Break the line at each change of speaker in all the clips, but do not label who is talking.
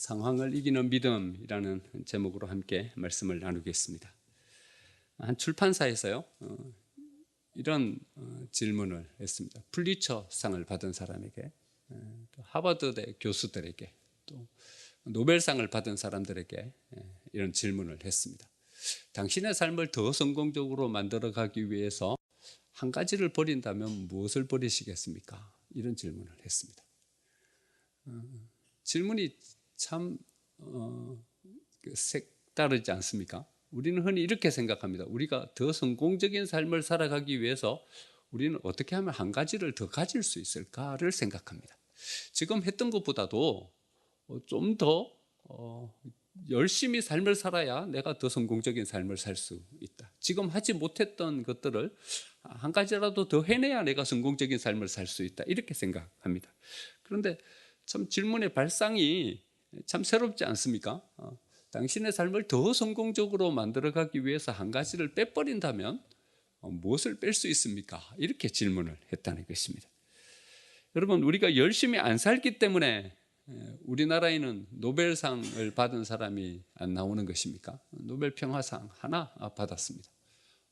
상황을 이기는 믿음이라는 제목으로 함께 말씀을 나누겠습니다. 한 출판사에서요 이런 질문을 했습니다. 풀리처 상을 받은 사람에게, 또 하버드대 교수들에게, 또 노벨상을 받은 사람들에게 이런 질문을 했습니다. 당신의 삶을 더 성공적으로 만들어가기 위해서 한 가지를 버린다면 무엇을 버리시겠습니까? 이런 질문을 했습니다. 질문이 참 색다르지 않습니까? 우리는 흔히 이렇게 생각합니다. 우리가 더 성공적인 삶을 살아가기 위해서 우리는 어떻게 하면 한 가지를 더 가질 수 있을까를 생각합니다. 지금 했던 것보다도 좀 더 열심히 삶을 살아야 내가 더 성공적인 삶을 살 수 있다. 지금 하지 못했던 것들을 한 가지라도 더 해내야 내가 성공적인 삶을 살 수 있다. 이렇게 생각합니다. 그런데 참 질문의 발상이 참 새롭지 않습니까? 당신의 삶을 더 성공적으로 만들어가기 위해서 한 가지를 빼버린다면 무엇을 뺄 수 있습니까? 이렇게 질문을 했다는 것입니다. 여러분, 우리가 열심히 안 살기 때문에 우리나라에는 노벨상을 받은 사람이 안 나오는 것입니까? 노벨 평화상 하나 받았습니다.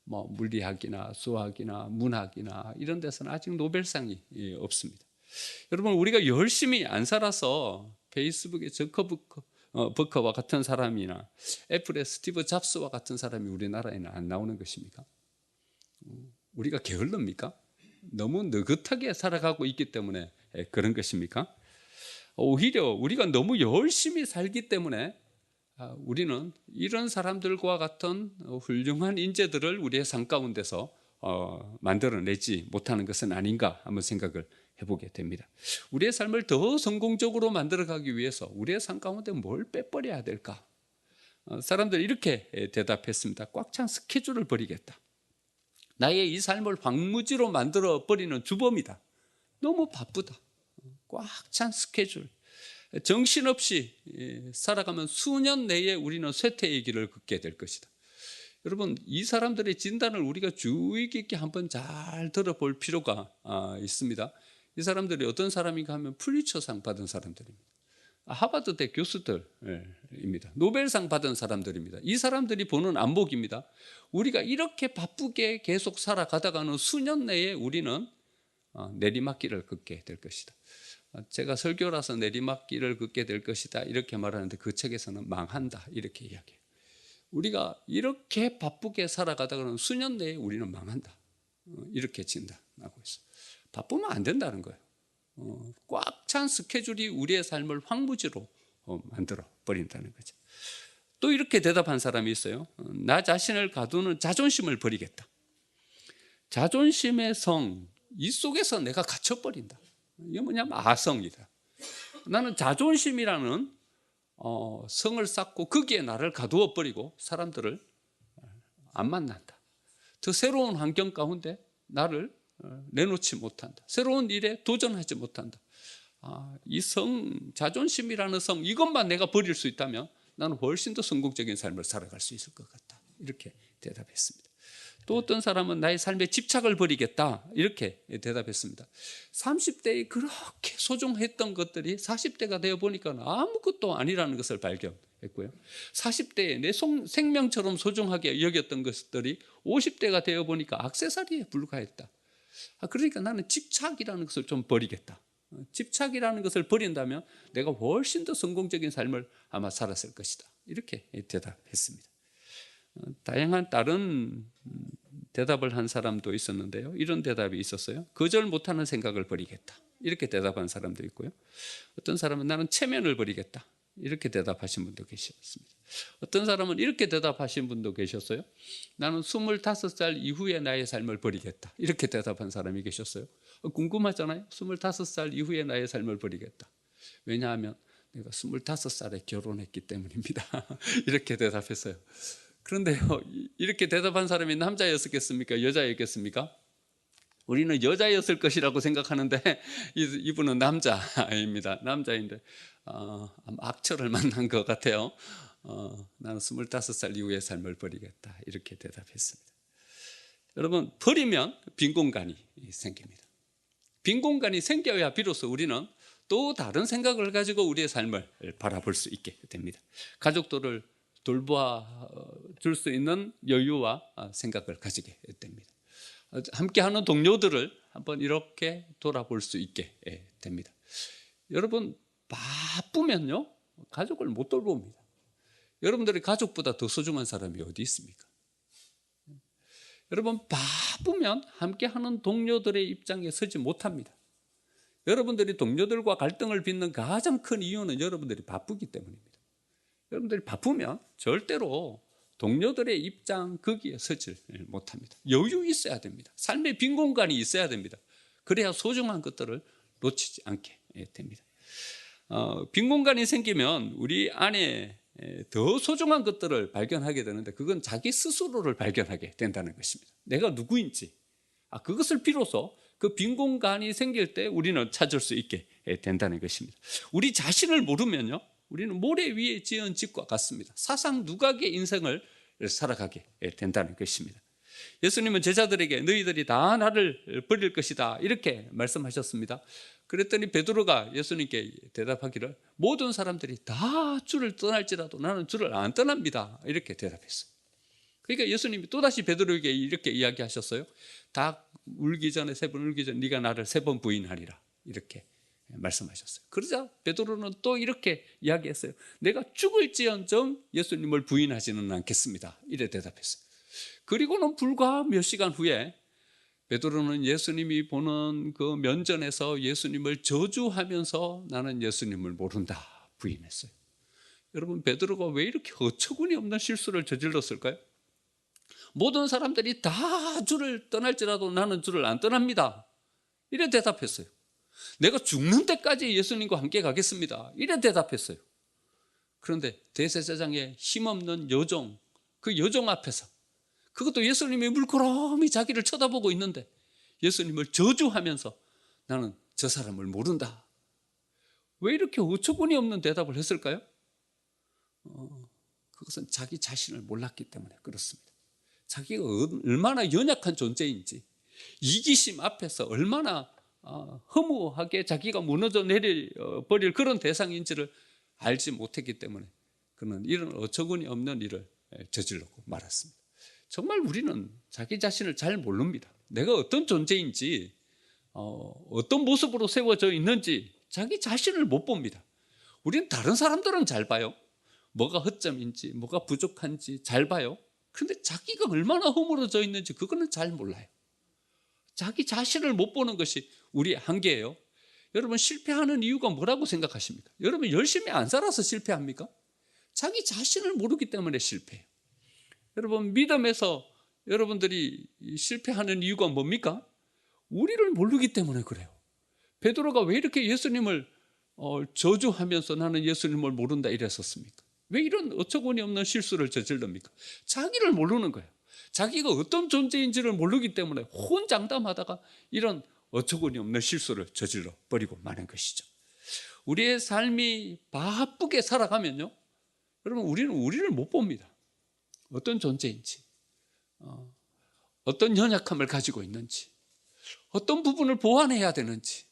물리학이나 수학이나 문학이나 이런 데서는 아직 노벨상이 없습니다. 여러분, 우리가 열심히 안 살아서 페이스북의 버커와 같은 사람이나 애플의 스티브 잡스와 같은 사람이 우리나라에는 안 나오는 것입니까? 우리가 게을릅니까? 너무 느긋하게 살아가고 있기 때문에 그런 것입니까? 오히려 우리가 너무 열심히 살기 때문에 우리는 이런 사람들과 같은 훌륭한 인재들을 우리의 삶 가운데서 만들어내지 못하는 것은 아닌가 한번 생각을 해보게 됩니다. 우리의 삶을 더 성공적으로 만들어가기 위해서 우리의 삶 가운데 뭘 빼버려야 될까? 사람들이 이렇게 대답했습니다. 꽉 찬 스케줄을 버리겠다. 나의 이 삶을 황무지로 만들어버리는 주범이다. 너무 바쁘다. 꽉 찬 스케줄. 정신없이 살아가면 수년 내에 우리는 쇠퇴의 길을 걷게 될 것이다. 여러분, 이 사람들의 진단을 우리가 주의 깊게 한번 잘 들어볼 필요가 있습니다. 이 사람들이 어떤 사람인가 하면 풀리처상 받은 사람들입니다. 하버드대 교수들입니다. 노벨상 받은 사람들입니다. 이 사람들이 보는 안목입니다. 우리가 이렇게 바쁘게 계속 살아가다가는 수년 내에 우리는 내리막길을 걷게 될 것이다. 제가 설교라서 내리막길을 걷게 될 것이다 이렇게 말하는데 그 책에서는 망한다 이렇게 이야기해요. 우리가 이렇게 바쁘게 살아가다가는 수년 내에 우리는 망한다 이렇게 진단하고 있어요. 바쁘면 안 된다는 거예요. 꽉 찬 스케줄이 우리의 삶을 황무지로 만들어 버린다는 거죠. 또 이렇게 대답한 사람이 있어요. 나 자신을 가두는 자존심을 버리겠다. 자존심의 성, 이 속에서 내가 갇혀버린다. 이게 뭐냐면 아성이다. 나는 자존심이라는 성을 쌓고 거기에 나를 가두어 버리고 사람들을 안 만난다. 더 새로운 환경 가운데 나를 내놓지 못한다. 새로운 일에 도전하지 못한다. 이 성, 자존심이라는 성, 이것만 내가 버릴 수 있다면 나는 훨씬 더 성공적인 삶을 살아갈 수 있을 것 같다. 이렇게 대답했습니다. 또 어떤 사람은 나의 삶에 집착을 버리겠다 이렇게 대답했습니다. 30대에 그렇게 소중했던 것들이 40대가 되어 보니까 아무것도 아니라는 것을 발견했고요. 40대에 내 생명처럼 소중하게 여겼던 것들이 50대가 되어 보니까 액세서리에 불과했다. 그러니까 나는 집착이라는 것을 좀 버리겠다. 집착이라는 것을 버린다면 내가 훨씬 더 성공적인 삶을 아마 살았을 것이다. 이렇게 대답했습니다. 다양한 다른 대답을 한 사람도 있었는데요. 이런 대답이 있었어요. 거절 못하는 생각을 버리겠다. 이렇게 대답한 사람도 있고요. 어떤 사람은 나는 체면을 버리겠다. 이렇게 대답하신 분도 계셨습니다. 어떤 사람은 이렇게 대답하신 분도 계셨어요. 나는 25살 이후에 나의 삶을 버리겠다. 이렇게 대답한 사람이 계셨어요. 궁금하잖아요. 25살 이후에 나의 삶을 버리겠다. 왜냐하면 내가 25살에 결혼했기 때문입니다. 이렇게 대답했어요. 그런데요, 이렇게 대답한 사람이 남자였겠습니까? 여자였겠습니까? 우리는 여자였을 것이라고 생각하는데 이분은 남자입니다. 남자인데 악처를 만난 것 같아요. 나는 25살 이후의 삶을 버리겠다 이렇게 대답했습니다. 여러분, 버리면 빈 공간이 생깁니다. 빈 공간이 생겨야 비로소 우리는 또 다른 생각을 가지고 우리의 삶을 바라볼 수 있게 됩니다. 가족들을 돌보아 줄 수 있는 여유와 생각을 가지게 됩니다. 함께하는 동료들을 한번 이렇게 돌아볼 수 있게 됩니다. 여러분, 바쁘면요 가족을 못 돌봅니다. 여러분들이 가족보다 더 소중한 사람이 어디 있습니까? 여러분, 바쁘면 함께하는 동료들의 입장에 서지 못합니다. 여러분들이 동료들과 갈등을 빚는 가장 큰 이유는 여러분들이 바쁘기 때문입니다. 여러분들이 바쁘면 절대로 동료들의 입장 거기에 서지 못합니다. 여유 있어야 됩니다. 삶의 빈 공간이 있어야 됩니다. 그래야 소중한 것들을 놓치지 않게 됩니다. 빈 공간이 생기면 우리 안에 더 소중한 것들을 발견하게 되는데, 그건 자기 스스로를 발견하게 된다는 것입니다. 내가 누구인지, 그것을 비로소 그 빈 공간이 생길 때 우리는 찾을 수 있게 된다는 것입니다. 우리 자신을 모르면요 우리는 모래 위에 지은 집과 같습니다. 사상 누각의 인생을 살아가게 된다는 것입니다. 예수님은 제자들에게 너희들이 다 나를 버릴 것이다 이렇게 말씀하셨습니다. 그랬더니 베드로가 예수님께 대답하기를 모든 사람들이 다 주를 떠날지라도 나는 주를 안 떠납니다 이렇게 대답했어요. 그러니까 예수님이 또다시 베드로에게 이렇게 이야기하셨어요. 닭 울기 전에 3번 울기 전에 네가 나를 3번 부인하리라 이렇게 말씀하셨어요. 그러자 베드로는 또 이렇게 이야기했어요. 내가 죽을지언정 예수님을 부인하지는 않겠습니다 이래 대답했어요. 그리고는 불과 몇 시간 후에 베드로는 예수님이 보는 그 면전에서 예수님을 저주하면서 나는 예수님을 모른다 부인했어요. 여러분, 베드로가 왜 이렇게 어처구니 없는 실수를 저질렀을까요? 모든 사람들이 다 주를 떠날지라도 나는 주를 안 떠납니다 이래 대답했어요. 내가 죽는 때까지 예수님과 함께 가겠습니다 이래 대답했어요. 그런데 대제사장의 힘없는 여종, 그 여종 앞에서, 그것도 예수님이 물끄러미 자기를 쳐다보고 있는데 예수님을 저주하면서 나는 저 사람을 모른다. 왜 이렇게 어처구니 없는 대답을 했을까요? 그것은 자기 자신을 몰랐기 때문에 그렇습니다. 자기가 얼마나 연약한 존재인지, 이기심 앞에서 얼마나 허무하게 자기가 무너져 내려버릴 그런 대상인지를 알지 못했기 때문에 그는 이런 어처구니 없는 일을 저질렀고 말았습니다. 정말 우리는 자기 자신을 잘 모릅니다. 내가 어떤 존재인지, 어떤 모습으로 세워져 있는지 자기 자신을 못 봅니다. 우리는 다른 사람들은 잘 봐요. 뭐가 허점인지, 뭐가 부족한지 잘 봐요. 그런데 자기가 얼마나 허물어져 있는지 그거는 잘 몰라요. 자기 자신을 못 보는 것이 우리의 한계예요. 여러분, 실패하는 이유가 뭐라고 생각하십니까? 여러분, 열심히 안 살아서 실패합니까? 자기 자신을 모르기 때문에 실패해요. 여러분, 믿음에서 여러분들이 실패하는 이유가 뭡니까? 우리를 모르기 때문에 그래요. 베드로가 왜 이렇게 예수님을 저주하면서 나는 예수님을 모른다 이랬었습니까? 왜 이런 어처구니 없는 실수를 저질릅니까? 자기를 모르는 거예요. 자기가 어떤 존재인지를 모르기 때문에 혼장담하다가 이런 어처구니 없는 실수를 저질러 버리고 마는 것이죠. 우리의 삶이 바쁘게 살아가면요 여러분, 우리는 우리를 못 봅니다. 어떤 존재인지, 어떤 연약함을 가지고 있는지, 어떤 부분을 보완해야 되는지,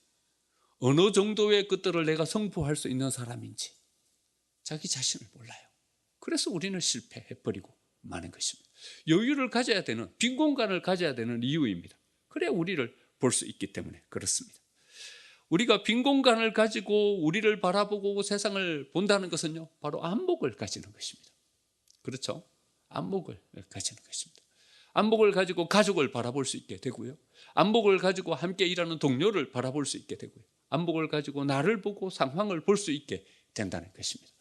어느 정도의 것들을 내가 성부할 수 있는 사람인지 자기 자신을 몰라요. 그래서 우리는 실패해버리고 마는 것입니다. 여유를 가져야 되는, 빈 공간을 가져야 되는 이유입니다. 그래야 우리를 볼 수 있기 때문에 그렇습니다. 우리가 빈 공간을 가지고 우리를 바라보고 세상을 본다는 것은요 바로 안목을 가지는 것입니다. 그렇죠? 안목을 가지는 것입니다. 안목을 가지고 가족을 바라볼 수 있게 되고요, 안목을 가지고 함께 일하는 동료를 바라볼 수 있게 되고요, 안목을 가지고 나를 보고 상황을 볼 수 있게 된다는 것입니다.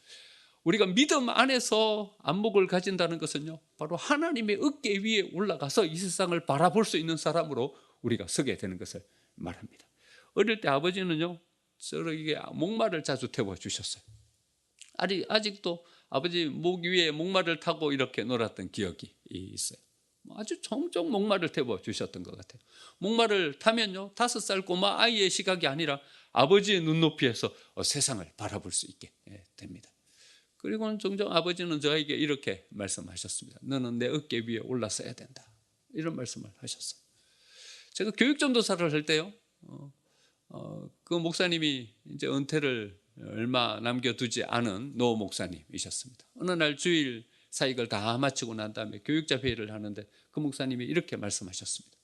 우리가 믿음 안에서 안목을 가진다는 것은요 바로 하나님의 어깨 위에 올라가서 이 세상을 바라볼 수 있는 사람으로 우리가 서게 되는 것을 말합니다. 어릴 때 아버지는요 저에게 목마를 자주 태워주셨어요. 아직도 아버지 목 위에 목마를 타고 이렇게 놀았던 기억이 있어요. 아주 종종 목마를 태워주셨던 것 같아요. 목마를 타면요 5살 꼬마 아이의 시각이 아니라 아버지의 눈높이에서 세상을 바라볼 수 있게 됩니다. 그리고는 종종 아버지는 저에게 이렇게 말씀하셨습니다. 너는 내 어깨 위에 올라서야 된다, 이런 말씀을 하셨어요. 제가 교육전도사를 할 때요 그 목사님이 이제 은퇴를 얼마 남겨두지 않은 노 목사님이셨습니다. 어느 날 주일 사역을 다 마치고 난 다음에 교육자 회의를 하는데 그 목사님이 이렇게 말씀하셨습니다.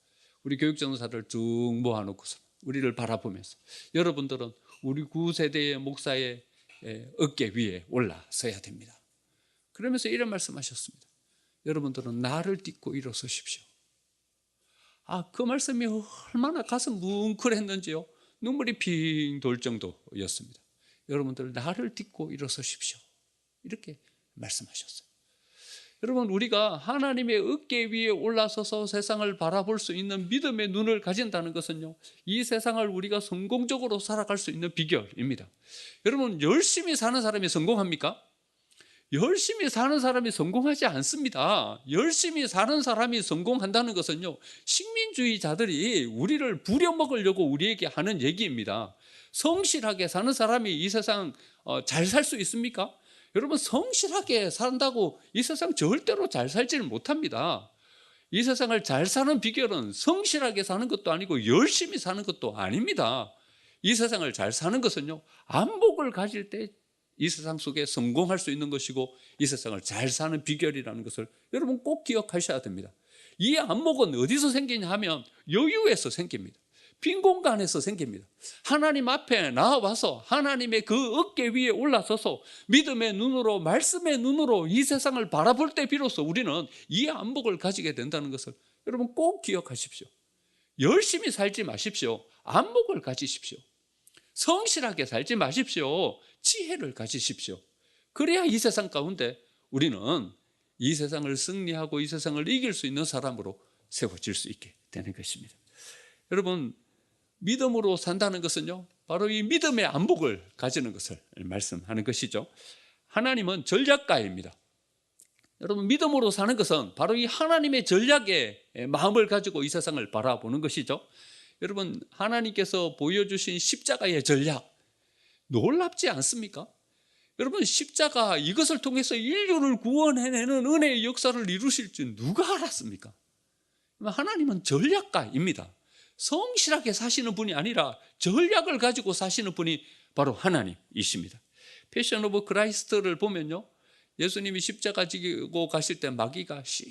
우리 교육전사를 쭉 모아놓고서 우리를 바라보면서 여러분들은 우리 구세대의 목사의 어깨 위에 올라서야 됩니다. 그러면서 이런 말씀하셨습니다. 여러분들은 나를 딛고 일어서십시오. 그 말씀이 얼마나 가슴 뭉클했는지요. 눈물이 핑 돌 정도였습니다. 여러분들 나를 딛고 일어서십시오. 이렇게 말씀하셨어요. 여러분, 우리가 하나님의 어깨 위에 올라서서 세상을 바라볼 수 있는 믿음의 눈을 가진다는 것은요, 이 세상을 우리가 성공적으로 살아갈 수 있는 비결입니다. 여러분, 열심히 사는 사람이 성공합니까? 열심히 사는 사람이 성공하지 않습니다. 열심히 사는 사람이 성공한다는 것은요, 식민주의자들이 우리를 부려먹으려고 우리에게 하는 얘기입니다. 성실하게 사는 사람이 이 세상 잘 살 수 있습니까? 여러분, 성실하게 산다고 이 세상 절대로 잘 살지는 못합니다. 이 세상을 잘 사는 비결은 성실하게 사는 것도 아니고 열심히 사는 것도 아닙니다. 이 세상을 잘 사는 것은요, 안목을 가질 때 이 세상 속에 성공할 수 있는 것이고 이 세상을 잘 사는 비결이라는 것을 여러분 꼭 기억하셔야 됩니다. 이 안목은 어디서 생기냐 하면 여유에서 생깁니다. 빈 공간에서 생깁니다. 하나님 앞에 나와서 하나님의 그 어깨 위에 올라서서 믿음의 눈으로, 말씀의 눈으로 이 세상을 바라볼 때 비로소 우리는 이 안목을 가지게 된다는 것을 여러분 꼭 기억하십시오. 열심히 살지 마십시오. 안목을 가지십시오. 성실하게 살지 마십시오. 지혜를 가지십시오. 그래야 이 세상 가운데 우리는 이 세상을 승리하고 이 세상을 이길 수 있는 사람으로 세워질 수 있게 되는 것입니다. 여러분, 믿음으로 산다는 것은요, 바로 이 믿음의 안목을 가지는 것을 말씀하는 것이죠. 하나님은 전략가입니다. 여러분, 믿음으로 사는 것은 바로 이 하나님의 전략의 마음을 가지고 이 세상을 바라보는 것이죠. 여러분, 하나님께서 보여주신 십자가의 전략, 놀랍지 않습니까? 여러분, 십자가, 이것을 통해서 인류를 구원해내는 은혜의 역사를 이루실 줄 누가 알았습니까? 하나님은 전략가입니다. 성실하게 사시는 분이 아니라 전략을 가지고 사시는 분이 바로 하나님이십니다. 패션 오브 크라이스트를 보면요, 예수님이 십자가 지고 가실 때 마귀가 씩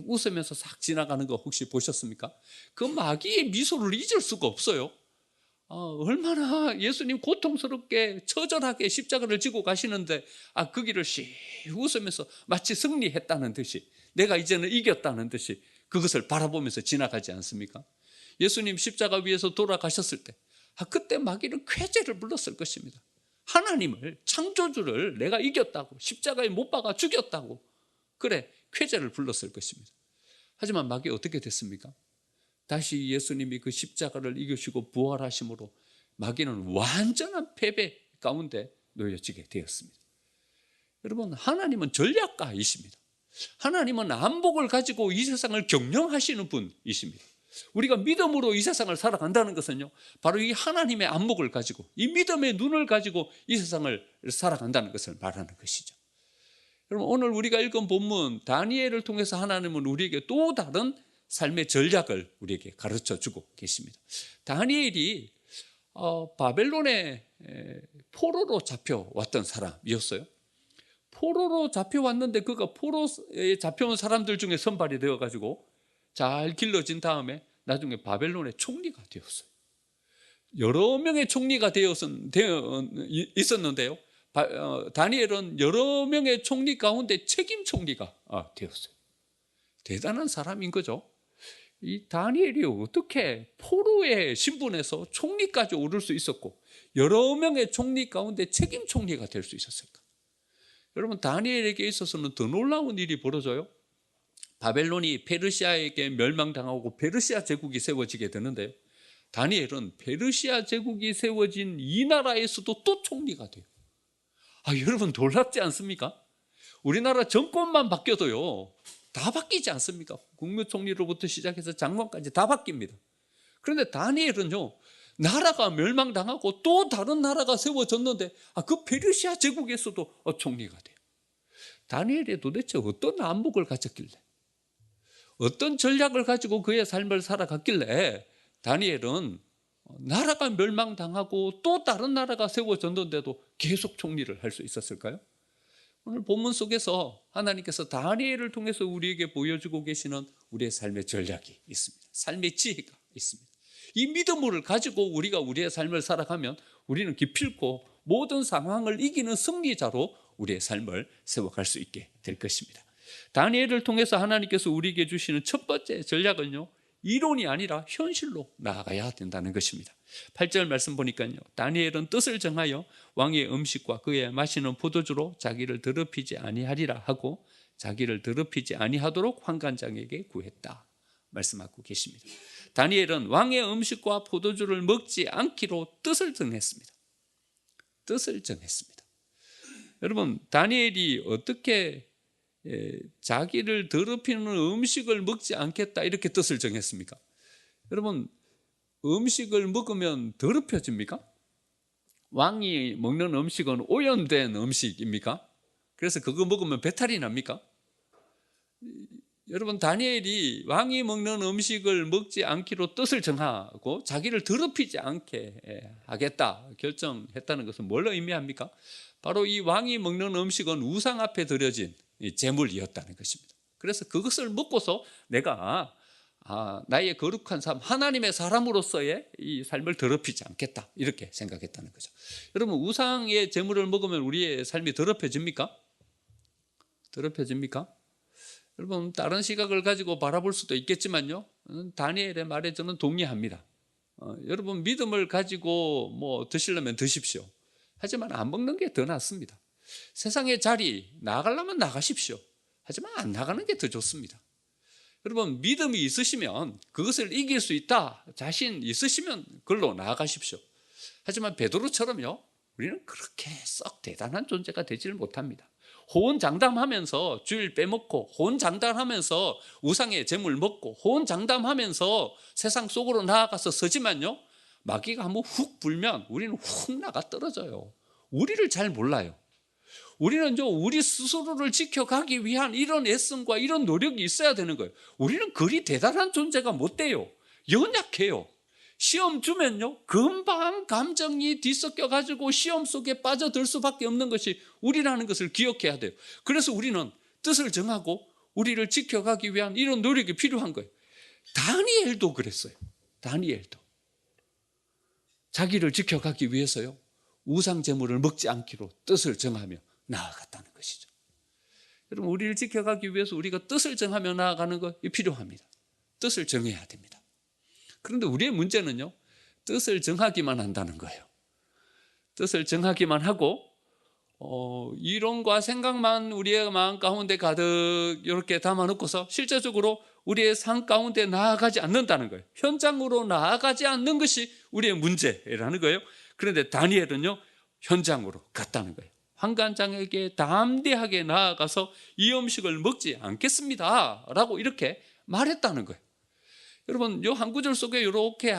웃으면서 싹 지나가는 거 혹시 보셨습니까? 그 마귀의 미소를 잊을 수가 없어요. 얼마나 예수님 고통스럽게 처절하게 십자가를 지고 가시는데 그 길을 씩 웃으면서 마치 승리했다는 듯이, 내가 이제는 이겼다는 듯이 그것을 바라보면서 지나가지 않습니까? 예수님 십자가 위에서 돌아가셨을 때 그때 마귀는 쾌재를 불렀을 것입니다. 하나님을, 창조주를 내가 이겼다고, 십자가에 못 박아 죽였다고, 그래 쾌재를 불렀을 것입니다. 하지만 마귀 어떻게 됐습니까? 다시 예수님이 그 십자가를 이기시고 부활하심으로 마귀는 완전한 패배 가운데 놓여지게 되었습니다. 여러분, 하나님은 전략가이십니다. 하나님은 안목을 가지고 이 세상을 경영하시는 분이십니다. 우리가 믿음으로 이 세상을 살아간다는 것은요, 바로 이 하나님의 안목을 가지고, 이 믿음의 눈을 가지고 이 세상을 살아간다는 것을 말하는 것이죠. 여러분, 오늘 우리가 읽은 본문 다니엘을 통해서 하나님은 우리에게 또 다른 삶의 전략을 우리에게 가르쳐 주고 계십니다. 다니엘이 바벨론의 포로로 잡혀왔던 사람이었어요. 포로로 잡혀왔는데 그가 포로에 잡혀온 사람들 중에 선발이 되어가지고 잘 길러진 다음에 나중에 바벨론의 총리가 되었어요. 여러 명의 총리가 있었는데요, 다니엘은 여러 명의 총리 가운데 책임 총리가 되었어요. 대단한 사람인 거죠. 이 다니엘이 어떻게 포로의 신분에서 총리까지 오를 수 있었고 여러 명의 총리 가운데 책임 총리가 될 수 있었을까? 여러분, 다니엘에게 있어서는 더 놀라운 일이 벌어져요. 바벨론이 페르시아에게 멸망당하고 페르시아 제국이 세워지게 되는데 다니엘은 페르시아 제국이 세워진 이 나라에서도 또 총리가 돼요. 여러분, 놀랍지 않습니까? 우리나라 정권만 바뀌어도요 다 바뀌지 않습니까? 국무총리로부터 시작해서 장관까지 다 바뀝니다. 그런데 다니엘은요, 나라가 멸망당하고 또 다른 나라가 세워졌는데 그 페르시아 제국에서도 총리가 돼요. 다니엘이 도대체 어떤 안목을 가졌길래, 어떤 전략을 가지고 그의 삶을 살아갔길래 다니엘은 나라가 멸망당하고 또 다른 나라가 세워졌는데도 계속 총리를 할 수 있었을까요? 오늘 본문 속에서 하나님께서 다니엘을 통해서 우리에게 보여주고 계시는 우리의 삶의 전략이 있습니다. 삶의 지혜가 있습니다. 이 믿음을 가지고 우리가 우리의 삶을 살아가면 우리는 기필코 모든 상황을 이기는 승리자로 우리의 삶을 세워갈 수 있게 될 것입니다. 다니엘을 통해서 하나님께서 우리에게 주시는 첫 번째 전략은요, 이론이 아니라 현실로 나아가야 된다는 것입니다. 8절 말씀 보니까요, 다니엘은 뜻을 정하여 왕의 음식과 그의 마시는 포도주로 자기를 더럽히지 아니하리라 하고 자기를 더럽히지 아니하도록 환관장에게 구했다 말씀하고 계십니다. 다니엘은 왕의 음식과 포도주를 먹지 않기로 뜻을 정했습니다. 뜻을 정했습니다. 여러분, 다니엘이 어떻게 자기를 더럽히는 음식을 먹지 않겠다 이렇게 뜻을 정했습니까? 여러분, 음식을 먹으면 더럽혀집니까? 왕이 먹는 음식은 오염된 음식입니까? 그래서 그거 먹으면 배탈이 납니까? 여러분, 다니엘이 왕이 먹는 음식을 먹지 않기로 뜻을 정하고 자기를 더럽히지 않게 하겠다 결정했다는 것은 뭘 의미합니까? 바로 이 왕이 먹는 음식은 우상 앞에 드려진 제물이었다는 것입니다. 그래서 그것을 먹고서 내가 나의 거룩한 삶, 하나님의 사람으로서의 이 삶을 더럽히지 않겠다 이렇게 생각했다는 거죠. 여러분, 우상의 제물을 먹으면 우리의 삶이 더럽혀집니까? 더럽혀집니까? 여러분, 다른 시각을 가지고 바라볼 수도 있겠지만요, 다니엘의 말에 저는 동의합니다. 여러분, 믿음을 가지고 뭐 드시려면 드십시오. 하지만 안 먹는 게 더 낫습니다. 세상의 자리 나가려면 나가십시오. 하지만 안 나가는 게 더 좋습니다. 여러분, 믿음이 있으시면 그것을 이길 수 있다, 자신 있으시면 그걸로 나아가십시오. 하지만 베드로처럼요, 우리는 그렇게 썩 대단한 존재가 되지를 못합니다. 호언장담하면서 주일 빼먹고, 호언장담하면서 우상의 재물 먹고, 호언장담하면서 세상 속으로 나아가서 서지만요, 마귀가 한번 훅 불면 우리는 훅 나가 떨어져요. 우리를 잘 몰라요. 우리는 우리 스스로를 지켜가기 위한 이런 애씀과 이런 노력이 있어야 되는 거예요. 우리는 그리 대단한 존재가 못 돼요. 연약해요. 시험 주면요, 금방 감정이 뒤섞여가지고 시험 속에 빠져들 수밖에 없는 것이 우리라는 것을 기억해야 돼요. 그래서 우리는 뜻을 정하고 우리를 지켜가기 위한 이런 노력이 필요한 거예요. 다니엘도 그랬어요. 다니엘도 자기를 지켜가기 위해서요, 우상 제물을 먹지 않기로 뜻을 정하며 나아갔다는 것이죠. 여러분, 우리를 지켜가기 위해서 우리가 뜻을 정하며 나아가는 것이 필요합니다. 뜻을 정해야 됩니다. 그런데 우리의 문제는요, 뜻을 정하기만 한다는 거예요. 뜻을 정하기만 하고 이론과 생각만 우리의 마음 가운데 가득 이렇게 담아놓고서 실제적으로 우리의 삶 가운데 나아가지 않는다는 거예요. 현장으로 나아가지 않는 것이 우리의 문제라는 거예요. 그런데 다니엘은요, 현장으로 갔다는 거예요. 환관장에게 담대하게 나아가서 이 음식을 먹지 않겠습니다 라고 이렇게 말했다는 거예요. 여러분, 이 한 구절 속에 이렇게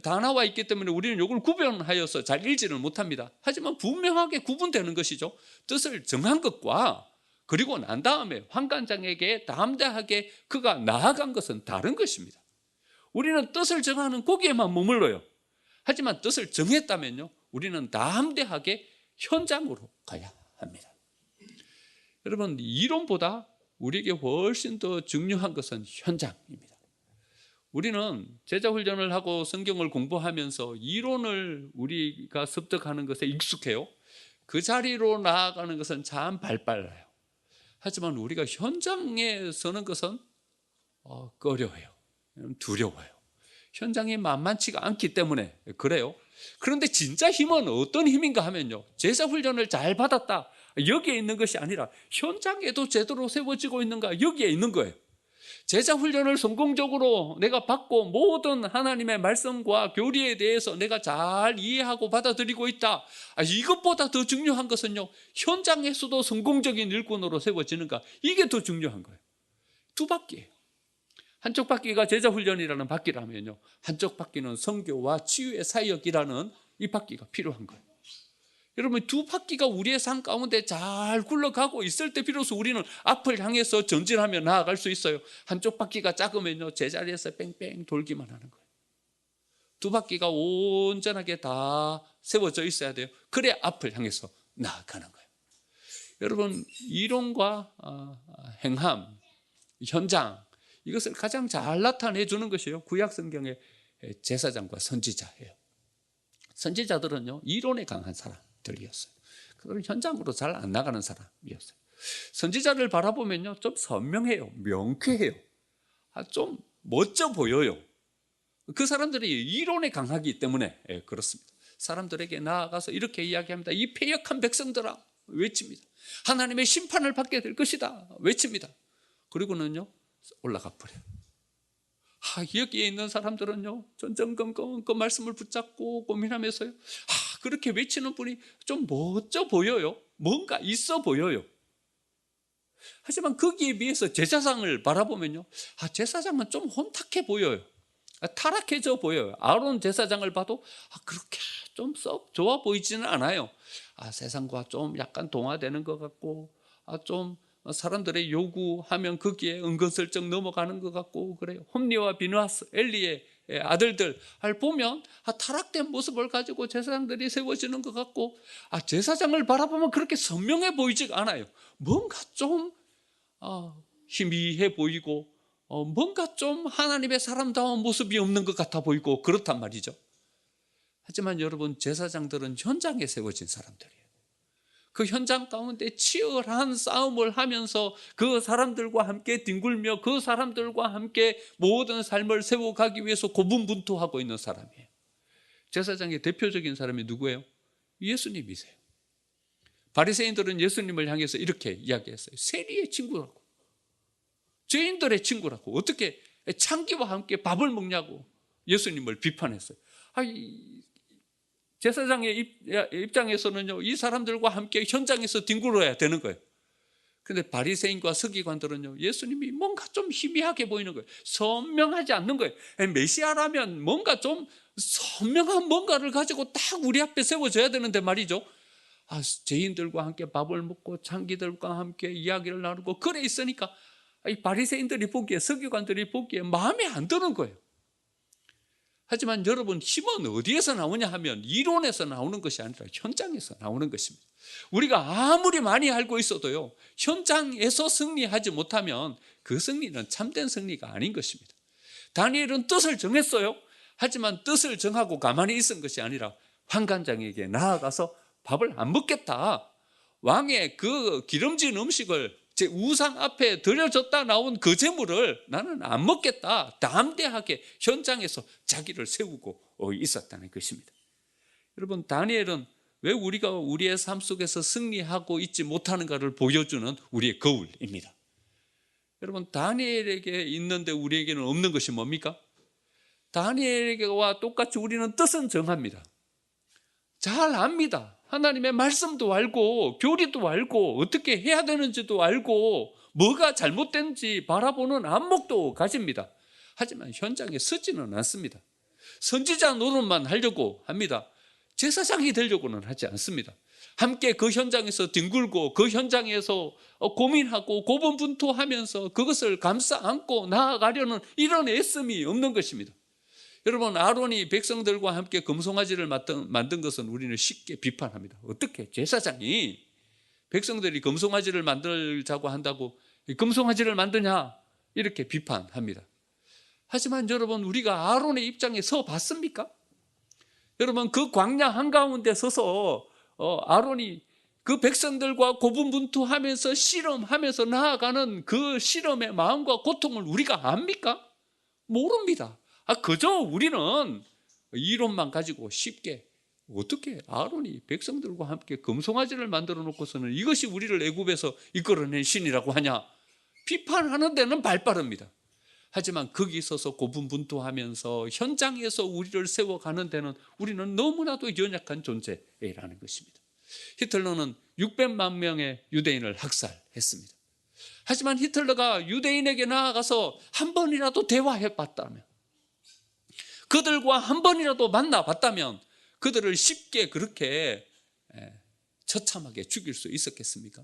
다 나와 있기 때문에 우리는 이걸 구별하여서 잘 읽지를 못합니다. 하지만 분명하게 구분되는 것이죠. 뜻을 정한 것과 그리고 난 다음에 환관장에게 담대하게 그가 나아간 것은 다른 것입니다. 우리는 뜻을 정하는 거기에만 머물러요. 하지만 뜻을 정했다면요, 우리는 담대하게 현장으로 가야 합니다. 여러분, 이론보다 우리에게 훨씬 더 중요한 것은 현장입니다. 우리는 제자훈련을 하고 성경을 공부하면서 이론을 우리가 습득하는 것에 익숙해요. 그 자리로 나아가는 것은 참 발빨라요. 하지만 우리가 현장에 서는 것은 꺼려해요. 두려워요. 현장이 만만치가 않기 때문에 그래요. 그런데 진짜 힘은 어떤 힘인가 하면요, 제자훈련을 잘 받았다, 여기에 있는 것이 아니라 현장에도 제대로 세워지고 있는가, 여기에 있는 거예요. 제자훈련을 성공적으로 내가 받고 모든 하나님의 말씀과 교리에 대해서 내가 잘 이해하고 받아들이고 있다, 이것보다 더 중요한 것은요, 현장에서도 성공적인 일꾼으로 세워지는가, 이게 더 중요한 거예요. 두 바퀴예요. 한쪽 바퀴가 제자훈련이라는 바퀴라면요, 한쪽 바퀴는 선교와 치유의 사역이라는 이 바퀴가 필요한 거예요. 여러분, 두 바퀴가 우리의 삶 가운데 잘 굴러가고 있을 때 비로소 우리는 앞을 향해서 전진하며 나아갈 수 있어요. 한쪽 바퀴가 작으면요, 제자리에서 뺑뺑 돌기만 하는 거예요. 두 바퀴가 온전하게 다 세워져 있어야 돼요. 그래 앞을 향해서 나아가는 거예요. 여러분, 이론과 행함, 현장, 이것을 가장 잘 나타내 주는 것이요, 구약 성경의 제사장과 선지자예요. 선지자들은요, 이론에 강한 사람들이었어요. 그들은 현장으로 잘 안 나가는 사람이었어요. 선지자를 바라보면요, 좀 선명해요, 명쾌해요, 좀 멋져 보여요. 그 사람들이 이론에 강하기 때문에 그렇습니다. 사람들에게 나아가서 이렇게 이야기합니다. 이 패역한 백성들아, 외칩니다. 하나님의 심판을 받게 될 것이다, 외칩니다. 그리고는요, 올라가 버려요. 여기에 있는 사람들은요, 전전긍긍 그 말씀을 붙잡고 고민하면서요, 그렇게 외치는 분이 좀 멋져 보여요. 뭔가 있어 보여요. 하지만 거기에 비해서 제사장을 바라보면요, 제사장은 좀 혼탁해 보여요. 타락해져 보여요. 아론 제사장을 봐도 그렇게 좀 썩 좋아 보이지는 않아요. 세상과 좀 약간 동화되는 것 같고, 좀 사람들의 요구하면 거기에 은근슬쩍 넘어가는 것 같고 그래요. 홈리와 비느하스, 엘리의 아들들 보면 타락된 모습을 가지고 제사장들이 세워지는 것 같고, 제사장을 바라보면 그렇게 선명해 보이지가 않아요. 뭔가 좀 희미해 보이고, 뭔가 좀 하나님의 사람다운 모습이 없는 것 같아 보이고 그렇단 말이죠. 하지만 여러분, 제사장들은 현장에 세워진 사람들이에요. 그 현장 가운데 치열한 싸움을 하면서 그 사람들과 함께 뒹굴며 그 사람들과 함께 모든 삶을 세워가기 위해서 고분분투하고 있는 사람이에요. 제사장의 대표적인 사람이 누구예요? 예수님이세요. 바리새인들은 예수님을 향해서 이렇게 이야기했어요. 세리의 친구라고, 죄인들의 친구라고, 어떻게 창기와 함께 밥을 먹냐고 예수님을 비판했어요. 제사장의 입장에서는요, 이 사람들과 함께 현장에서 뒹굴어야 되는 거예요. 그런데 바리새인과 서기관들은요, 예수님이 뭔가 좀 희미하게 보이는 거예요. 선명하지 않는 거예요. 메시아라면 뭔가 좀 선명한 뭔가를 가지고 딱 우리 앞에 세워져야 되는데 말이죠. 죄인들과 함께 밥을 먹고 창기들과 함께 이야기를 나누고 그래 있으니까 이 바리새인들이 보기에, 서기관들이 보기에 마음에 안 드는 거예요. 하지만 여러분, 힘은 어디에서 나오냐 하면 이론에서 나오는 것이 아니라 현장에서 나오는 것입니다. 우리가 아무리 많이 알고 있어도요, 현장에서 승리하지 못하면 그 승리는 참된 승리가 아닌 것입니다. 다니엘은 뜻을 정했어요. 하지만 뜻을 정하고 가만히 있은 것이 아니라 환관장에게 나아가서 밥을 안 먹겠다, 왕의 그 기름진 음식을 제 우상 앞에 드려졌다 나온 그 재물을 나는 안 먹겠다, 담대하게 현장에서 자기를 세우고 있었다는 것입니다. 여러분, 다니엘은 왜 우리가 우리의 삶 속에서 승리하고 있지 못하는가를 보여주는 우리의 거울입니다. 여러분, 다니엘에게 있는데 우리에게는 없는 것이 뭡니까? 다니엘에게와 똑같이 우리는 뜻은 정합니다. 잘 압니다. 하나님의 말씀도 알고 교리도 알고 어떻게 해야 되는지도 알고 뭐가 잘못된지 바라보는 안목도 가집니다. 하지만 현장에 서지는 않습니다. 선지자 노릇만 하려고 합니다. 제사장이 되려고는 하지 않습니다. 함께 그 현장에서 뒹굴고 그 현장에서 고민하고 고분분투하면서 그것을 감싸 안고 나아가려는 이런 애씀이 없는 것입니다. 여러분, 아론이 백성들과 함께 금송아지를 만든 것은 우리는 쉽게 비판합니다. 어떻게 제사장이 백성들이 금송아지를 만들자고 한다고 금송아지를 만드냐, 이렇게 비판합니다. 하지만 여러분, 우리가 아론의 입장에 서 봤습니까? 여러분, 그 광야 한가운데 서서 아론이 그 백성들과 고분분투하면서 실험하면서 나아가는 그 실험의 마음과 고통을 우리가 압니까? 모릅니다. 그저 우리는 이론만 가지고 쉽게, 어떻게 아론이 백성들과 함께 금송아지를 만들어 놓고서는 이것이 우리를 애굽에서 이끌어낸 신이라고 하냐, 비판하는 데는 발빠릅니다. 하지만 거기 서서 고분분투하면서 현장에서 우리를 세워가는 데는 우리는 너무나도 연약한 존재라는 것입니다. 히틀러는 600만 명의 유대인을 학살했습니다. 하지만 히틀러가 유대인에게 나아가서 한 번이라도 대화해봤다면, 그들과 한 번이라도 만나봤다면 그들을 쉽게 그렇게 처참하게 죽일 수 있었겠습니까?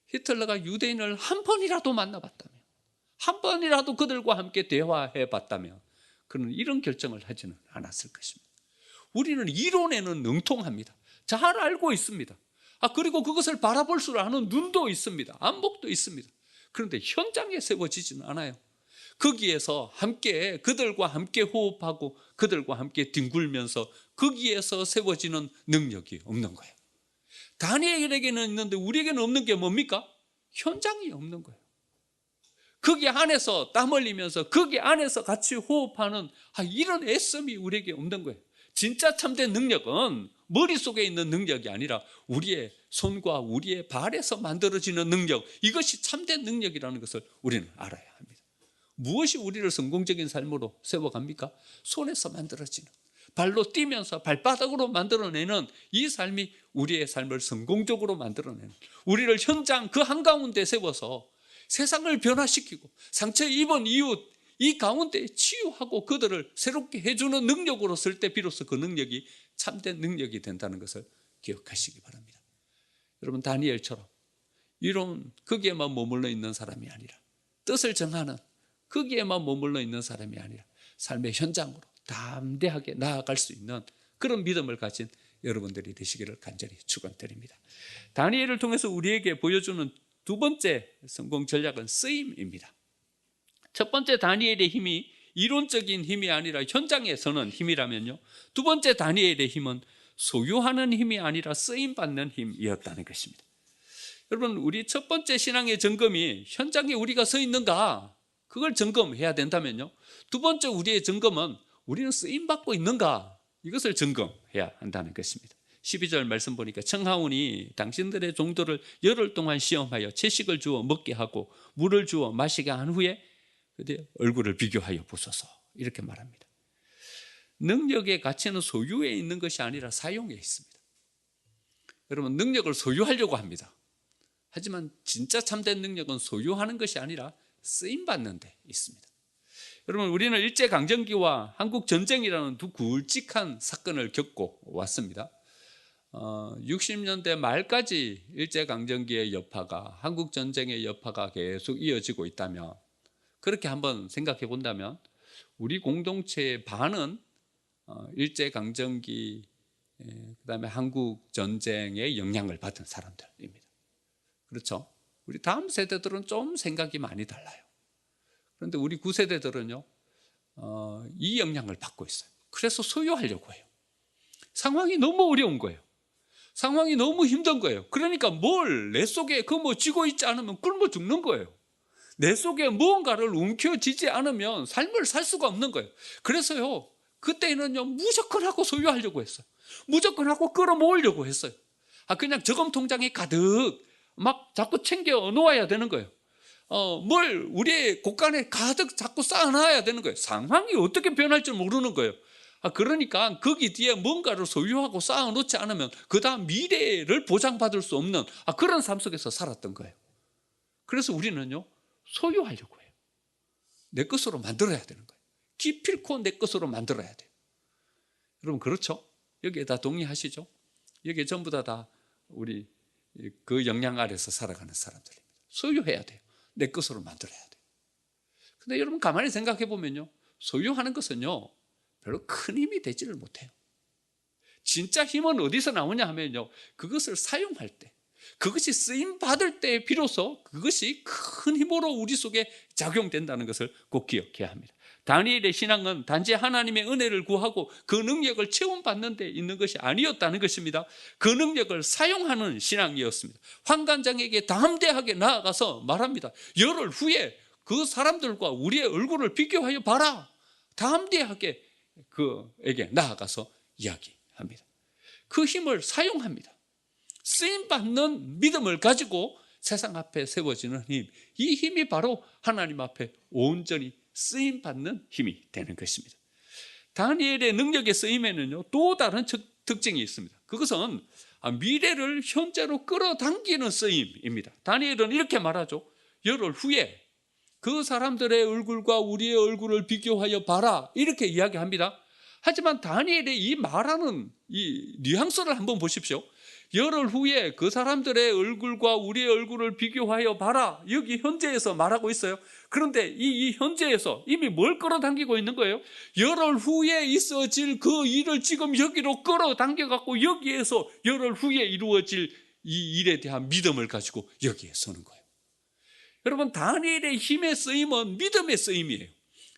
히틀러가 유대인을 한 번이라도 만나봤다면, 한 번이라도 그들과 함께 대화해봤다면 그는 이런 결정을 하지는 않았을 것입니다. 우리는 이론에는 능통합니다. 잘 알고 있습니다. 그리고 그것을 바라볼 줄 아는 눈도 있습니다. 안목도 있습니다. 그런데 현장에 세워지지는 않아요. 거기에서 함께 그들과 함께 호흡하고 그들과 함께 뒹굴면서 거기에서 세워지는 능력이 없는 거예요. 다니엘에게는 있는데 우리에게는 없는 게 뭡니까? 현장이 없는 거예요. 거기 안에서 땀 흘리면서 거기 안에서 같이 호흡하는 이런 애씀이 우리에게 없는 거예요. 진짜 참된 능력은 머릿속에 있는 능력이 아니라 우리의 손과 우리의 발에서 만들어지는 능력, 이것이 참된 능력이라는 것을 우리는 알아야 합니다. 무엇이 우리를 성공적인 삶으로 세워갑니까? 손에서 만들어지는, 발로 뛰면서 발바닥으로 만들어내는 이 삶이 우리의 삶을 성공적으로 만들어내는, 우리를 현장 그 한가운데 세워서 세상을 변화시키고 상처 입은 이웃 이 가운데 치유하고 그들을 새롭게 해주는 능력으로 쓸 때 비로소 그 능력이 참된 능력이 된다는 것을 기억하시기 바랍니다. 여러분, 다니엘처럼 이런 거기에만 머물러 있는 사람이 아니라, 뜻을 정하는 거기에만 머물러 있는 사람이 아니라 삶의 현장으로 담대하게 나아갈 수 있는 그런 믿음을 가진 여러분들이 되시기를 간절히 축원드립니다. 다니엘을 통해서 우리에게 보여주는 두 번째 성공 전략은 쓰임입니다. 첫 번째 다니엘의 힘이 이론적인 힘이 아니라 현장에 서는 힘이라면요, 두 번째 다니엘의 힘은 소유하는 힘이 아니라 쓰임받는 힘이었다는 것입니다. 여러분, 우리 첫 번째 신앙의 점검이 현장에 우리가 서 있는가, 그걸 점검해야 된다면요, 두 번째 우리의 점검은 우리는 쓰임받고 있는가, 이것을 점검해야 한다는 것입니다. 12절 말씀 보니까 청하오니 당신들의 종들을 열흘 동안 시험하여 채식을 주어 먹게 하고 물을 주어 마시게 한 후에 얼굴을 비교하여 보소서, 이렇게 말합니다. 능력의 가치는 소유에 있는 것이 아니라 사용에 있습니다. 여러분, 능력을 소유하려고 합니다. 하지만 진짜 참된 능력은 소유하는 것이 아니라 쓰임받는 데 있습니다. 여러분, 우리는 일제강점기와 한국전쟁이라는 두 굵직한 사건을 겪고 왔습니다. 60년대 말까지 일제강점기의 여파가, 한국전쟁의 여파가 계속 이어지고 있다면, 그렇게 한번 생각해 본다면 우리 공동체의 반은 일제강점기, 그다음에 한국전쟁의 영향을 받은 사람들입니다. 그렇죠? 우리 다음 세대들은 좀 생각이 많이 달라요. 그런데 우리 9세대들은요, 이 영향을 받고 있어요. 그래서 소유하려고 해요. 상황이 너무 어려운 거예요. 상황이 너무 힘든 거예요. 그러니까 뭘 내 속에 쥐고 있지 않으면 굶어 죽는 거예요. 내 속에 무언가를 움켜쥐지 않으면 삶을 살 수가 없는 거예요. 그래서요, 그때는요, 무조건 하고 소유하려고 했어요. 무조건 하고 끌어모으려고 했어요. 그냥 저금 통장에 가득 막 자꾸 챙겨 놓아야 되는 거예요. 뭘 우리의 곳간에 가득 자꾸 쌓아놔야 되는 거예요. 상황이 어떻게 변할지 모르는 거예요. 그러니까 거기 뒤에 뭔가를 소유하고 쌓아놓지 않으면 그 다음 미래를 보장받을 수 없는 그런 삶 속에서 살았던 거예요. 그래서 우리는요, 소유하려고 해요. 내 것으로 만들어야 되는 거예요. 기필코 내 것으로 만들어야 돼요. 여러분, 그렇죠? 여기에 다 동의하시죠? 여기에 전부 다 우리 그 영향 아래서 살아가는 사람들입니다. 소유해야 돼요. 내 것으로 만들어야 돼요. 근데 여러분, 가만히 생각해 보면요, 소유하는 것은요, 별로 큰 힘이 되지를 못해요. 진짜 힘은 어디서 나오냐 하면요, 그것을 사용할 때, 그것이 쓰임 받을 때 비로소 그것이 큰 힘으로 우리 속에 작용된다는 것을 꼭 기억해야 합니다. 다니엘의 신앙은 단지 하나님의 은혜를 구하고 그 능력을 체험받는 데 있는 것이 아니었다는 것입니다. 그 능력을 사용하는 신앙이었습니다. 환관장에게 담대하게 나아가서 말합니다. 열흘 후에 그 사람들과 우리의 얼굴을 비교하여 봐라. 담대하게 그에게 나아가서 이야기합니다. 그 힘을 사용합니다. 쓰임받는 믿음을 가지고 세상 앞에 세워지는 힘, 이 힘이 바로 하나님 앞에 온전히 쓰임받는 힘이 되는 것입니다. 다니엘의 능력의 쓰임에는요, 또 다른 특징이 있습니다. 그것은 미래를 현재로 끌어당기는 쓰임입니다. 다니엘은 이렇게 말하죠. 열흘 후에 그 사람들의 얼굴과 우리의 얼굴을 비교하여 봐라, 이렇게 이야기합니다. 하지만 다니엘의 이 말하는 이 뉘앙스를 한번 보십시오. 열흘 후에 그 사람들의 얼굴과 우리의 얼굴을 비교하여 봐라. 여기 현재에서 말하고 있어요. 그런데 이 현재에서 이미 뭘 끌어당기고 있는 거예요? 열흘 후에 있어질 그 일을 지금 여기로 끌어당겨갖고 여기에서 열흘 후에 이루어질 이 일에 대한 믿음을 가지고 여기에 서는 거예요. 여러분, 다니엘의 힘의 쓰임은 믿음의 쓰임이에요.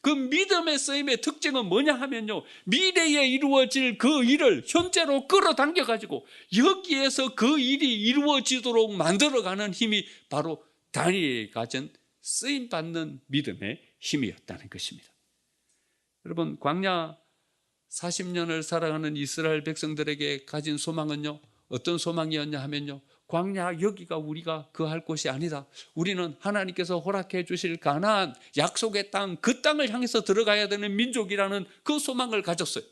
그 믿음의 쓰임의 특징은 뭐냐 하면요, 미래에 이루어질 그 일을 현재로 끌어당겨가지고 여기에서 그 일이 이루어지도록 만들어가는 힘이 바로 다니엘이 가진 쓰임받는 믿음의 힘이었다는 것입니다. 여러분, 광야 40년을 살아가는 이스라엘 백성들에게 가진 소망은요, 어떤 소망이었냐 하면요, 광야 여기가 우리가 거할 곳이 아니다. 우리는 하나님께서 허락해 주실 가나안 약속의 땅, 그 땅을 향해서 들어가야 되는 민족이라는 그 소망을 가졌어요.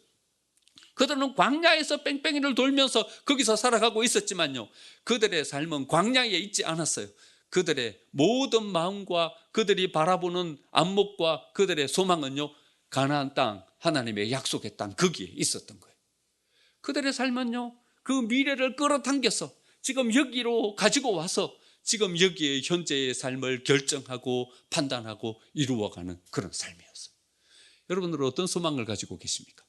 그들은 광야에서 뺑뺑이를 돌면서 거기서 살아가고 있었지만요, 그들의 삶은 광야에 있지 않았어요. 그들의 모든 마음과 그들이 바라보는 안목과 그들의 소망은요, 가나안 땅, 하나님의 약속의 땅, 거기에 있었던 거예요. 그들의 삶은요, 그 미래를 끌어당겨서 지금 여기로 가지고 와서 지금 여기에 현재의 삶을 결정하고 판단하고 이루어가는 그런 삶이었어요. 여러분들은 어떤 소망을 가지고 계십니까?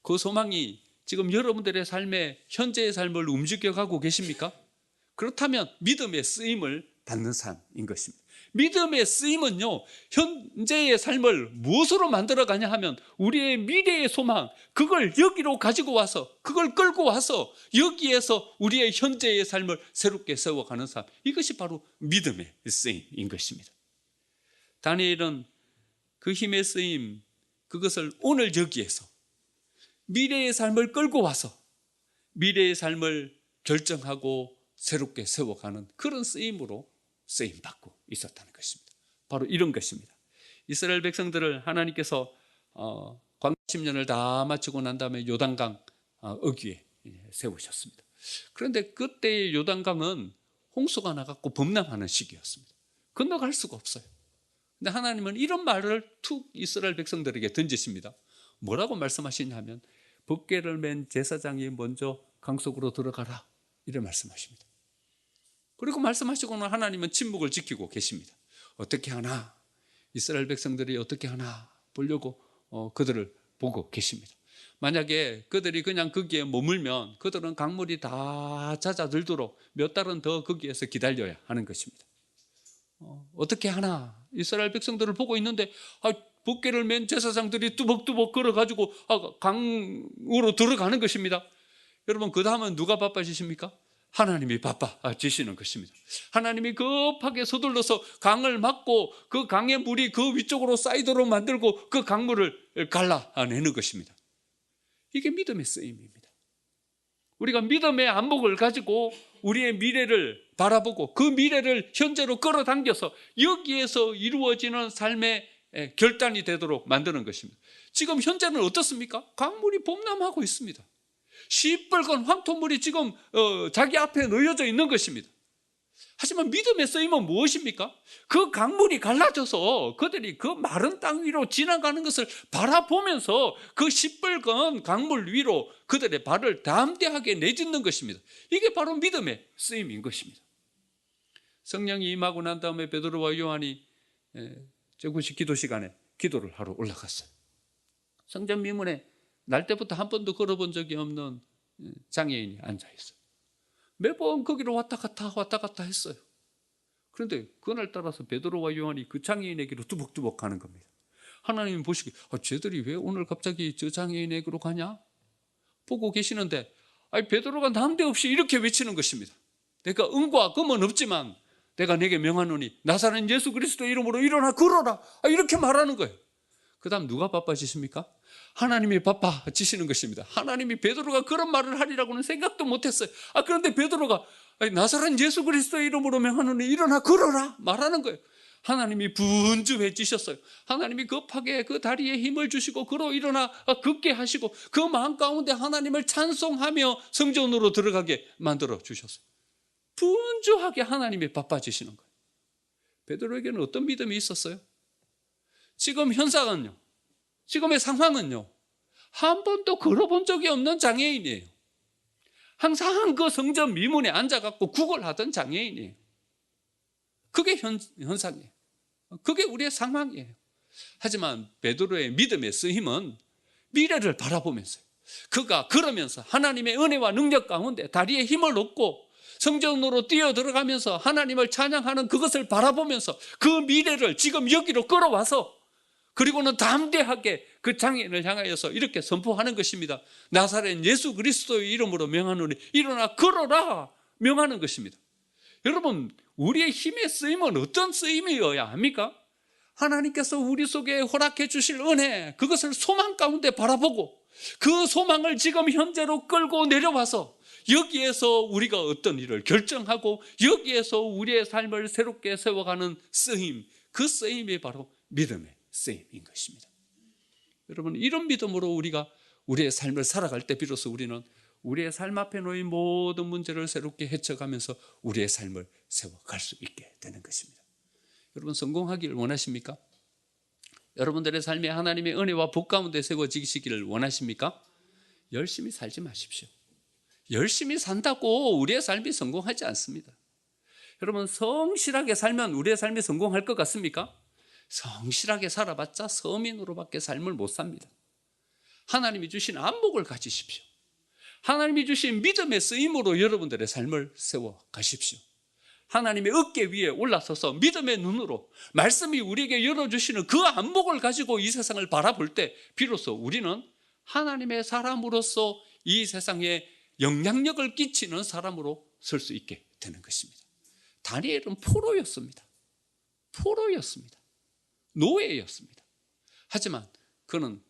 그 소망이 지금 여러분들의 삶에 현재의 삶을 움직여가고 계십니까? 그렇다면 믿음의 쓰임을 받는 삶인 것입니다. 믿음의 쓰임은요, 현재의 삶을 무엇으로 만들어가냐 하면 우리의 미래의 소망, 그걸 여기로 가지고 와서, 그걸 끌고 와서 여기에서 우리의 현재의 삶을 새롭게 세워가는 삶, 이것이 바로 믿음의 쓰임인 것입니다. 다니엘은 그 힘의 쓰임, 그것을 오늘 여기에서 미래의 삶을 끌고 와서 미래의 삶을 결정하고 새롭게 세워가는 그런 쓰임으로 쓰임받고 있었다는 것입니다. 바로 이런 것입니다. 이스라엘 백성들을 하나님께서 광야 10년을 다 마치고 난 다음에 요단강 어귀에 세우셨습니다. 그런데 그때의 요단강은 홍수가 나갖고 범람하는 시기였습니다. 건너갈 수가 없어요. 근데 하나님은 이런 말을 툭 이스라엘 백성들에게 던지십니다. 뭐라고 말씀하시냐면, 법궤를 맨 제사장이 먼저 강 속으로 들어가라, 이런 말씀하십니다. 그리고 말씀하시고는 하나님은 침묵을 지키고 계십니다. 어떻게 하나, 이스라엘 백성들이 어떻게 하나 보려고 그들을 보고 계십니다. 만약에 그들이 그냥 거기에 머물면 그들은 강물이 다 잦아들도록 몇 달은 더 거기에서 기다려야 하는 것입니다. 어떻게 하나, 이스라엘 백성들을 보고 있는데 법궤를 맨 제사장들이 뚜벅뚜벅 걸어가지고 강으로 들어가는 것입니다. 여러분, 그 다음은 누가 바빠지십니까? 하나님이 바빠지시는 것입니다. 하나님이 급하게 서둘러서 강을 막고 그 강의 물이 그 위쪽으로 쌓이도록 만들고 그 강물을 갈라내는 것입니다. 이게 믿음의 쓰임입니다. 우리가 믿음의 안목을 가지고 우리의 미래를 바라보고 그 미래를 현재로 끌어당겨서 여기에서 이루어지는 삶의 결단이 되도록 만드는 것입니다. 지금 현재는 어떻습니까? 강물이 범람하고 있습니다. 시뻘건 황토물이 지금 자기 앞에 놓여져 있는 것입니다. 하지만 믿음의 쓰임은 무엇입니까? 그 강물이 갈라져서 그들이 그 마른 땅 위로 지나가는 것을 바라보면서 그 시뻘건 강물 위로 그들의 발을 담대하게 내딛는 것입니다. 이게 바로 믿음의 쓰임인 것입니다. 성령이 임하고 난 다음에 베드로와 요한이 저곳이 기도 시간에 기도를 하러 올라갔어요. 성전 미문에 날 때부터 한 번도 걸어본 적이 없는 장애인이 앉아있어요. 매번 거기로 왔다 갔다 했어요. 그런데 그날따라서 베드로와 요한이 그 장애인에게로 뚜벅뚜벅 가는 겁니다. 하나님이 보시기에 쟤들이 왜 오늘 갑자기 저 장애인에게로 가냐? 보고 계시는데 베드로가 난데없이 이렇게 외치는 것입니다. 내가 은과 금은 없지만 내가 내게 명하노니 나사렛 예수 그리스도의 이름으로 일어나 걸어라, 이렇게 말하는 거예요. 그 다음 누가 바빠지십니까? 하나님이 바빠지시는 것입니다. 하나님이 베드로가 그런 말을 하리라고는 생각도 못했어요. 그런데 베드로가 나사렛 예수 그리스도의 이름으로 명하노니 일어나 걸어라 말하는 거예요. 하나님이 분주해지셨어요. 하나님이 급하게 그 다리에 힘을 주시고 걸어 일어나 걷게 하시고 그 마음 가운데 하나님을 찬송하며 성전으로 들어가게 만들어 주셨어요. 분주하게 하나님이 바빠지시는 거예요. 베드로에게는 어떤 믿음이 있었어요? 지금 현상은요, 지금의 상황은요, 한 번도 걸어본 적이 없는 장애인이에요. 항상 그 성전 미문에 앉아갖고 구걸하던 장애인이에요. 그게 현상이에요. 그게 우리의 상황이에요. 하지만 베드로의 믿음의 쓰임은 미래를 바라보면서요. 그가 그러면서 하나님의 은혜와 능력 가운데 다리에 힘을 얻고 성전으로 뛰어 들어가면서 하나님을 찬양하는 그것을 바라보면서 그 미래를 지금 여기로 끌어와서 그리고는 담대하게 그 장애인을 향하여서 이렇게 선포하는 것입니다. 나사렛 예수 그리스도의 이름으로 명하노니 일어나 걸어라 명하는 것입니다. 여러분, 우리의 힘의 쓰임은 어떤 쓰임이어야 합니까? 하나님께서 우리 속에 허락해 주실 은혜, 그것을 소망 가운데 바라보고 그 소망을 지금 현재로 끌고 내려와서 여기에서 우리가 어떤 일을 결정하고 여기에서 우리의 삶을 새롭게 세워가는 쓰임, 그 쓰임이 바로 믿음의 쓰임인 것입니다. 여러분, 이런 믿음으로 우리가 우리의 삶을 살아갈 때 비로소 우리는 우리의 삶 앞에 놓인 모든 문제를 새롭게 헤쳐가면서 우리의 삶을 세워갈 수 있게 되는 것입니다. 여러분, 성공하기를 원하십니까? 여러분들의 삶에 하나님의 은혜와 복 가운데 세워지시기를 원하십니까? 열심히 살지 마십시오. 열심히 산다고 우리의 삶이 성공하지 않습니다. 여러분, 성실하게 살면 우리의 삶이 성공할 것 같습니까? 성실하게 살아봤자 서민으로밖에 삶을 못 삽니다. 하나님이 주신 안목을 가지십시오. 하나님이 주신 믿음의 쓰임으로 여러분들의 삶을 세워 가십시오. 하나님의 어깨 위에 올라서서 믿음의 눈으로 말씀이 우리에게 열어주시는 그 안목을 가지고 이 세상을 바라볼 때 비로소 우리는 하나님의 사람으로서 이 세상에 영향력을 끼치는 사람으로 설 수 있게 되는 것입니다. 다니엘은 포로였습니다. 포로였습니다. 노예였습니다. 하지만 그는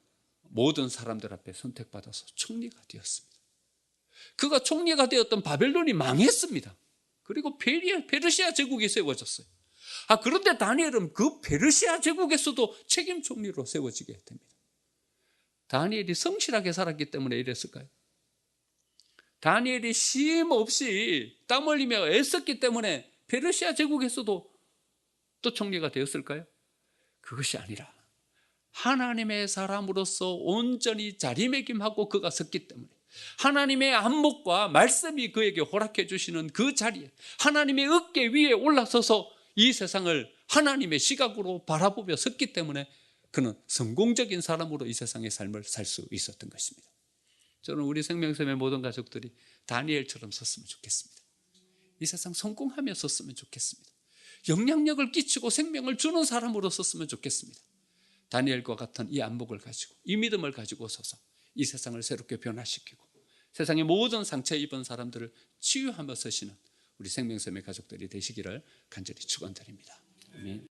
모든 사람들 앞에 선택받아서 총리가 되었습니다. 그가 총리가 되었던 바벨론이 망했습니다. 그리고 페르시아 제국이 세워졌어요. 그런데 다니엘은 그 페르시아 제국에서도 책임 총리로 세워지게 됩니다. 다니엘이 성실하게 살았기 때문에 이랬을까요? 다니엘이 쉼 없이 땀 흘리며 애썼기 때문에 페르시아 제국에서도 또 총리가 되었을까요? 그것이 아니라 하나님의 사람으로서 온전히 자리매김하고 그가 섰기 때문에 하나님의 안목과 말씀이 그에게 허락해 주시는 그 자리에 하나님의 어깨 위에 올라서서 이 세상을 하나님의 시각으로 바라보며 섰기 때문에 그는 성공적인 사람으로 이 세상의 삶을 살 수 있었던 것입니다. 저는 우리 생명샘의 모든 가족들이 다니엘처럼 섰으면 좋겠습니다. 이 세상 성공하며 섰으면 좋겠습니다. 영향력을 끼치고 생명을 주는 사람으로 섰으면 좋겠습니다. 다니엘과 같은 이 안목을 가지고 이 믿음을 가지고 서서 이 세상을 새롭게 변화시키고 세상의 모든 상처 입은 사람들을 치유하며 서시는 우리 생명샘의 가족들이 되시기를 간절히 축원드립니다. 아멘.